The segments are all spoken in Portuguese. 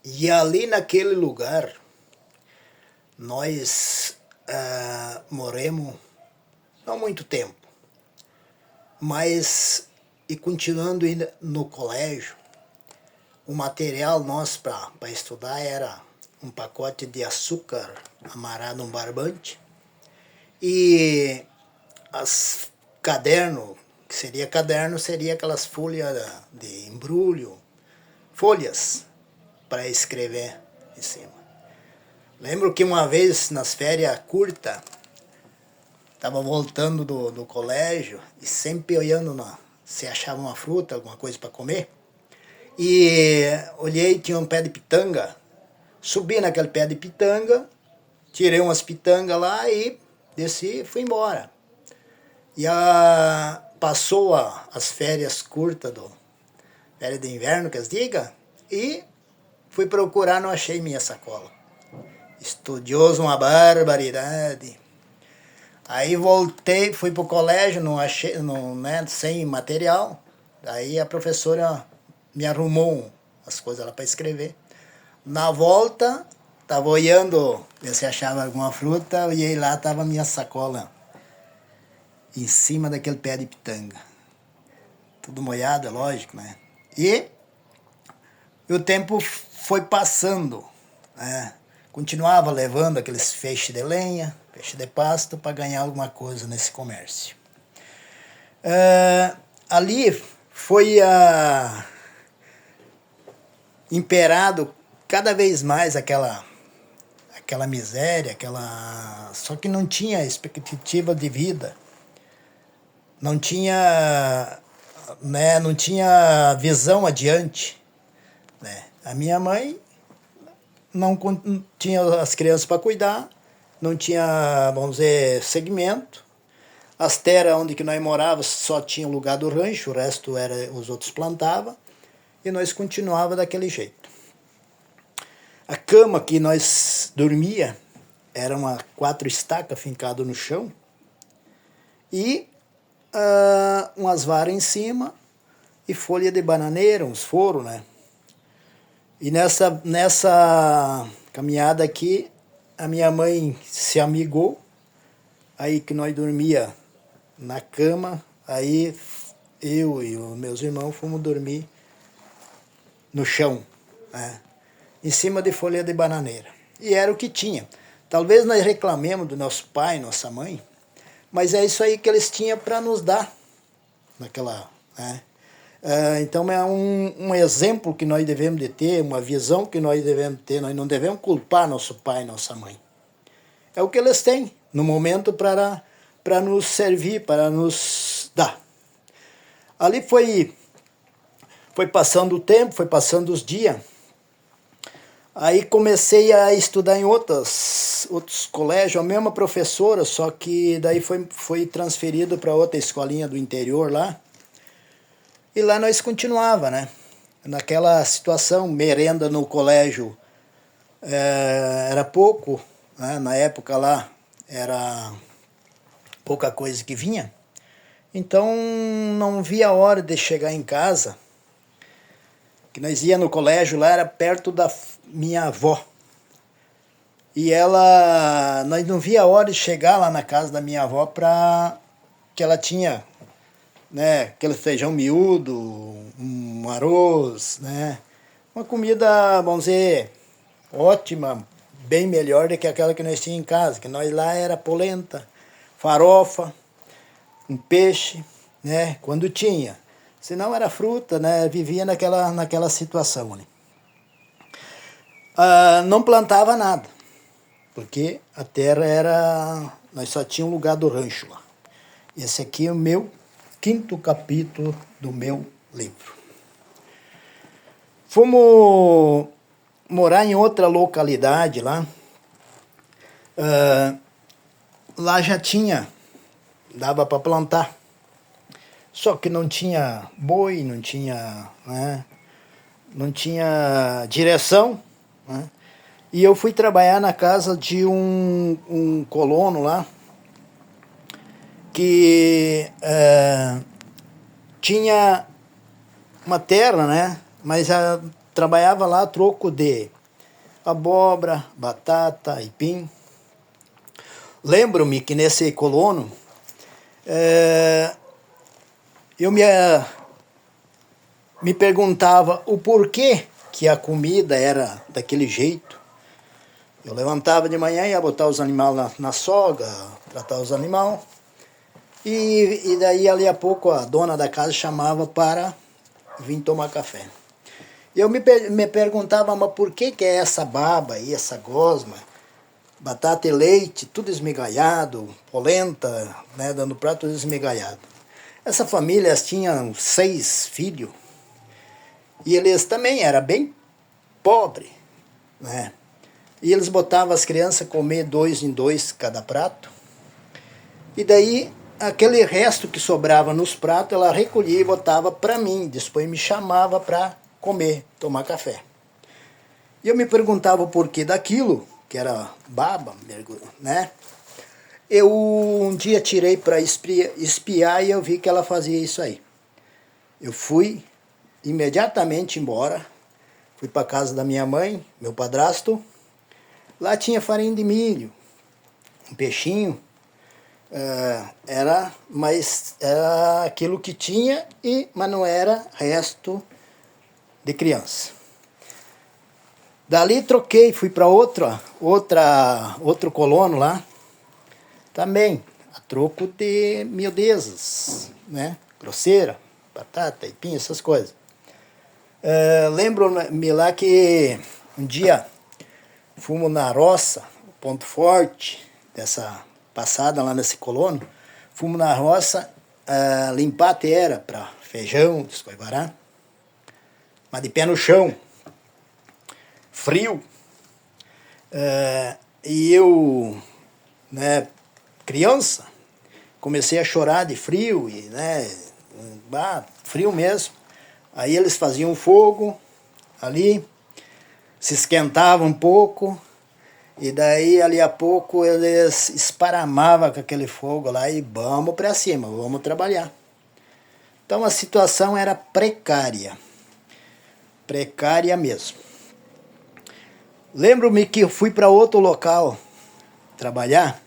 E ali naquele lugar, nós moremos não muito tempo, mas e continuando ainda no colégio, o material nosso para estudar era um pacote de açúcar amarrado num barbante e as caderno, que seria caderno, seria aquelas folhas de embrulho, folhas para escrever em cima. Lembro que uma vez nas férias curtas, estava voltando do colégio e sempre olhando se achava uma fruta, alguma coisa para comer. E olhei, tinha um pé de pitanga. Subi naquele pé de pitanga, tirei umas pitangas lá e desci e fui embora. E passou as férias curtas, férias de inverno, que as diga, e fui procurar, não achei minha sacola. Estudioso, uma barbaridade. Aí voltei, fui pro colégio, não achei, não, né, sem material. Aí a professora me arrumou as coisas lá para escrever. Na volta, estava olhando, ver se achava alguma fruta, olhei lá, estava a minha sacola em cima daquele pé de pitanga. Tudo molhado, é lógico, né? E o tempo foi passando, né? Continuava levando aqueles feixes de lenha, feixe de pasto, para ganhar alguma coisa nesse comércio. Ali foi imperado cada vez mais aquela miséria, só que não tinha expectativa de vida, não tinha, né, não tinha visão adiante, né? A minha mãe não tinha as crianças para cuidar, não tinha, vamos dizer, segmento. As terras onde que nós morávamos só tinha o lugar do rancho, o resto era os outros plantavam, e nós continuava daquele jeito. A cama que nós dormia era 4 estacas fincadas no chão e umas varas em cima e folha de bananeira, uns foros, né? E nessa caminhada aqui, a minha mãe se amigou, aí que nós dormia na cama, aí eu e os meus irmãos fomos dormir no chão, né? Em cima de folha de bananeira. E era o que tinha. Talvez nós reclamemos do nosso pai, nossa mãe, mas é isso aí que eles tinham para nos dar naquela, né? Então é um exemplo que nós devemos de ter, uma visão que nós devemos ter. Nós não devemos culpar nosso pai e nossa mãe. É o que eles têm no momento para nos servir, para nos dar. Ali foi passando o tempo, foi passando os dias. Aí comecei a estudar em outros colégios, a mesma professora, só que daí foi transferido para outra escolinha do interior lá. E lá nós continuava, né? Naquela situação, merenda no colégio era pouco, né? Na época lá era pouca coisa que vinha. Então não via a hora de chegar em casa, que nós ia no colégio lá, era perto da minha avó. E nós não via a hora de chegar lá na casa da minha avó que ela tinha, né, aquele feijão miúdo, um arroz, né, uma comida, vamos dizer, ótima, bem melhor do que aquela que nós tínhamos em casa, que nós lá era polenta, farofa, um peixe, né, quando tinha. Senão era fruta, né, vivia naquela situação, né. Não plantava nada, porque a terra nós só tínhamos um lugar do rancho lá. Esse aqui é o meu 5º capítulo do meu livro. Fomos morar em outra localidade lá. Lá já dava para plantar. Só que não tinha boi, não tinha, né, não tinha direção, né? E eu fui trabalhar na casa de um colono lá, que tinha uma terra, né? Mas trabalhava lá a troco de abóbora, batata, aipim. Lembro-me que nesse colono eu me perguntava o porquê que a comida era daquele jeito. Eu levantava de manhã, ia botar os animais na soga, tratar os animais, e daí ali a pouco a dona da casa chamava para vir tomar café. Eu me perguntava, mas por que é essa baba aí, essa gosma, batata e leite, tudo esmigalhado, polenta, né, dando prato tudo esmigalhado. Essa família tinha 6 filhos, e eles também eram bem pobres, né? E eles botavam as crianças a comer 2 em 2 cada prato. E daí, aquele resto que sobrava nos pratos, ela recolhia e botava para mim. Depois me chamava para comer, tomar café. E eu me perguntava o porquê daquilo, que era baba, né? Eu um dia tirei para espiar e eu vi que ela fazia isso aí. Eu fui imediatamente embora, fui para casa da minha mãe, meu padrasto. Lá tinha farinha de milho, um peixinho, era aquilo que tinha, mas não era resto de criança. Dali troquei, fui para outro colono lá, também, a troco de miudezas, né? Grosseira, batata, aipim, essas coisas. Lembro-me lá que um dia fomos na roça, ponto forte dessa passada lá nesse colono, fomos na roça limpar a terra para feijão, descoivará, mas de pé no chão, frio, e eu, né, criança, comecei a chorar de frio, e, né, frio mesmo. Aí eles faziam fogo ali, se esquentavam um pouco, e daí ali a pouco eles esparamavam com aquele fogo lá e vamos para cima, vamos trabalhar. Então a situação era precária, precária mesmo. Lembro-me que eu fui para outro local trabalhar,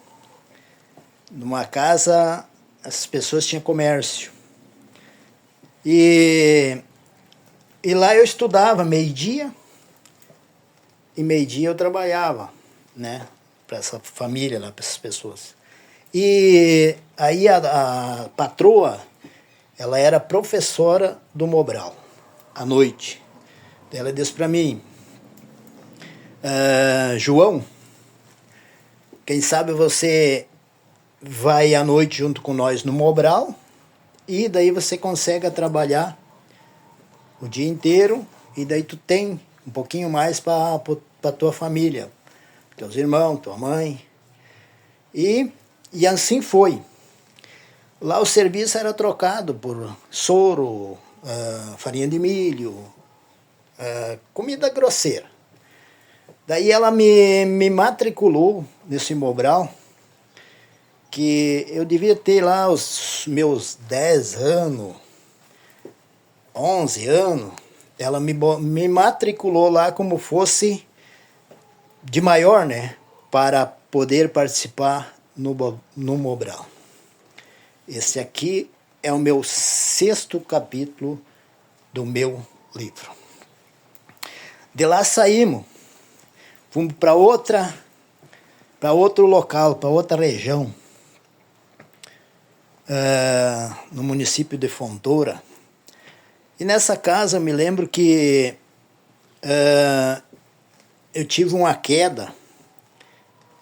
numa casa, as pessoas tinham comércio. E lá eu estudava meio-dia, e meio-dia eu trabalhava, né, para essa família lá, para essas pessoas. E aí a patroa, ela era professora do Mobral, à noite. Ela disse para mim, João, quem sabe você vai à noite junto com nós no Mobral, e daí você consegue trabalhar o dia inteiro, e daí tu tem um pouquinho mais para tua família, teus irmãos, tua mãe. E assim foi. Lá o serviço era trocado por soro, farinha de milho, comida grosseira. Daí ela me matriculou nesse Mobral, que eu devia ter lá os meus 10 anos, 11 anos. Ela me matriculou lá como fosse de maior, né, para poder participar no Mobral. Esse aqui é o meu 6º capítulo do meu livro. De lá saímos, fomos para outro local, para outra região, no município de Fontoura. E nessa casa eu me lembro que eu tive uma queda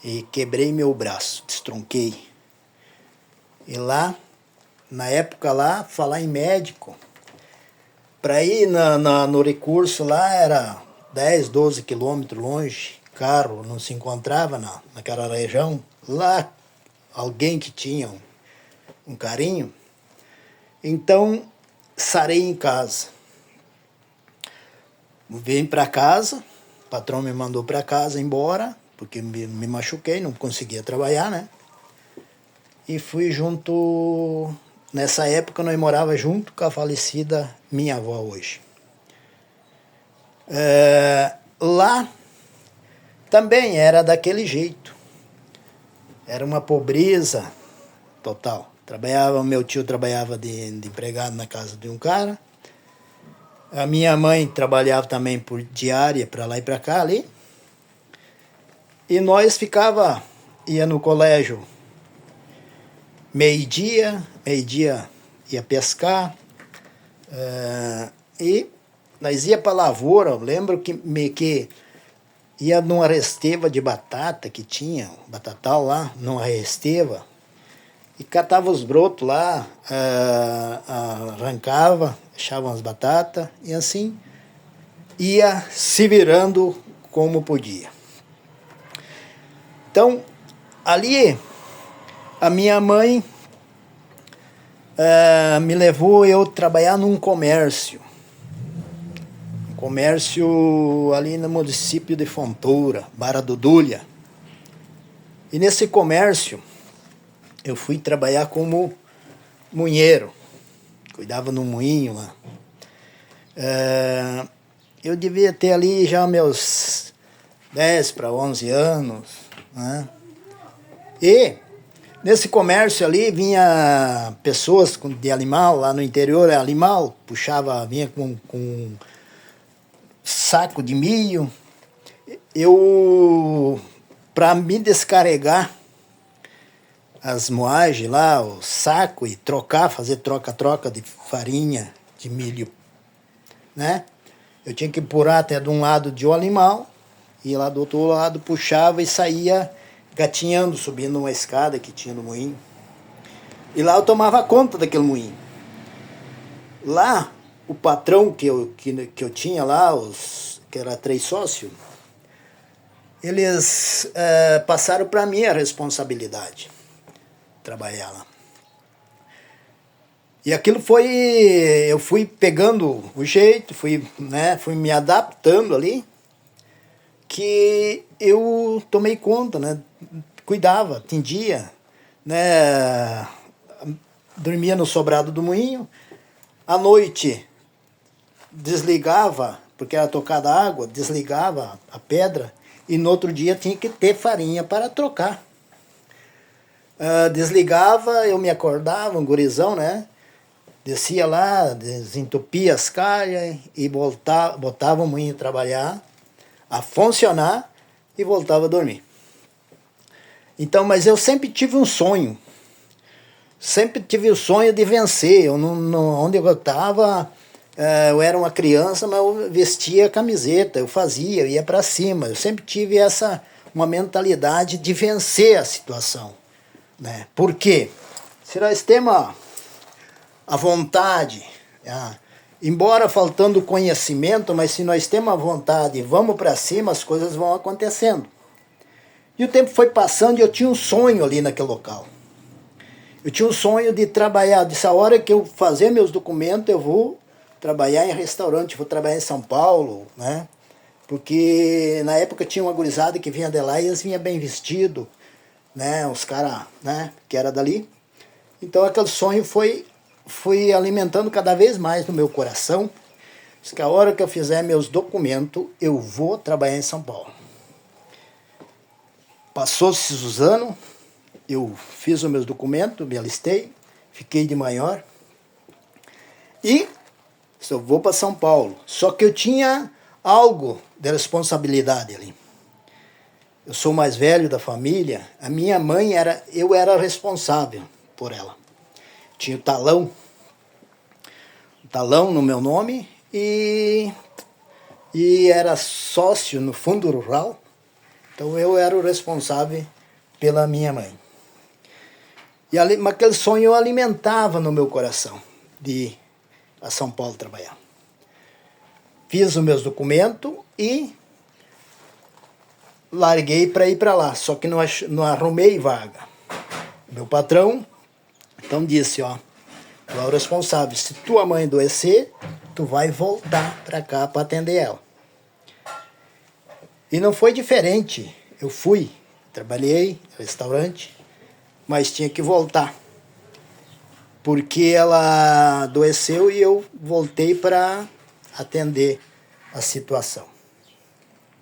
e quebrei meu braço, destronquei. E lá, na época lá, falar em médico, para ir no recurso lá era 10, 12 quilômetros longe, carro não se encontrava naquela região. Lá, alguém que tinha um carinho. Então, sarei em casa. Vim para casa, o patrão me mandou para casa embora, porque me machuquei, não conseguia trabalhar, né? E fui junto, nessa época nós morava junto com a falecida minha avó hoje. Lá também era daquele jeito. Era uma pobreza total. Meu tio trabalhava de empregado na casa de um cara. A minha mãe trabalhava também por diária, para lá e para cá ali. E nós ia no colégio meio-dia ia pescar. E nós ia para a lavoura. Eu lembro que ia numa resteva de batata que tinha, batatal lá, numa resteva. E catava os brotos lá, arrancava, deixava as batatas e assim ia se virando como podia. Então, ali, a minha mãe me levou eu trabalhar num comércio. Comércio ali no município de Fontoura, Barra do Dulha. E nesse comércio, eu fui trabalhar como moinheiro. Cuidava no moinho lá. Eu devia ter ali já meus 10 para 11 anos. Né? E nesse comércio ali vinha pessoas de animal, lá no interior é animal, vinha com saco de milho. Para me descarregar as moagens lá, o saco, e fazer troca-troca de farinha, de milho, né? Eu tinha que empurrar até de um lado de um animal, e lá do outro lado puxava e saía gatinhando, subindo uma escada que tinha no moinho. E lá eu tomava conta daquele moinho. Lá, o patrão que eu tinha lá, que era 3 sócios, eles passaram para mim a responsabilidade trabalhar lá. E aquilo eu fui pegando o jeito, fui me adaptando ali, que eu tomei conta, né? Cuidava, atendia, né? Dormia no sobrado do moinho, à noite desligava, porque era tocada água, desligava a pedra, e no outro dia tinha que ter farinha para trocar. Desligava, eu me acordava, um gurizão, né? Descia lá, desentupia as calhas e botava o moinho a trabalhar, a funcionar e voltava a dormir. Então, mas eu sempre tive um sonho. Sempre tive o sonho de vencer. Onde eu estava, eu era uma criança, mas eu vestia camiseta, eu ia para cima. Eu sempre tive uma mentalidade de vencer a situação. Né? Por quê? Se nós temos a vontade, embora faltando conhecimento, mas se nós temos a vontade e vamos para cima, as coisas vão acontecendo. E o tempo foi passando e eu tinha um sonho ali naquele local. Eu tinha um sonho de trabalhar, dessa hora que eu fazer meus documentos, eu vou trabalhar em restaurante, vou trabalhar em São Paulo, né? Porque na época tinha uma gurizada que vinha de lá e eles vinham bem vestidos, né? Os caras, né? Que era dali. Então aquele sonho foi alimentando cada vez mais no meu coração. Diz que a hora que eu fizer meus documentos, eu vou trabalhar em São Paulo. Passou-se os anos, eu fiz os meus documentos, me alistei, fiquei de maior e eu vou para São Paulo. Só que eu tinha algo de responsabilidade ali. Eu sou o mais velho da família, a minha mãe eu era responsável por ela. Tinha o talão no meu nome e era sócio no Fundo Rural. Então eu era o responsável pela minha mãe. Mas aquele sonho eu alimentava no meu coração de ir a São Paulo trabalhar. Fiz os meus documentos e larguei para ir para lá, só que não arrumei vaga. Meu patrão então disse, tu é o responsável, se tua mãe adoecer, tu vai voltar para cá para atender ela. E não foi diferente. Eu trabalhei no restaurante, mas tinha que voltar. Porque ela adoeceu e eu voltei para atender a situação.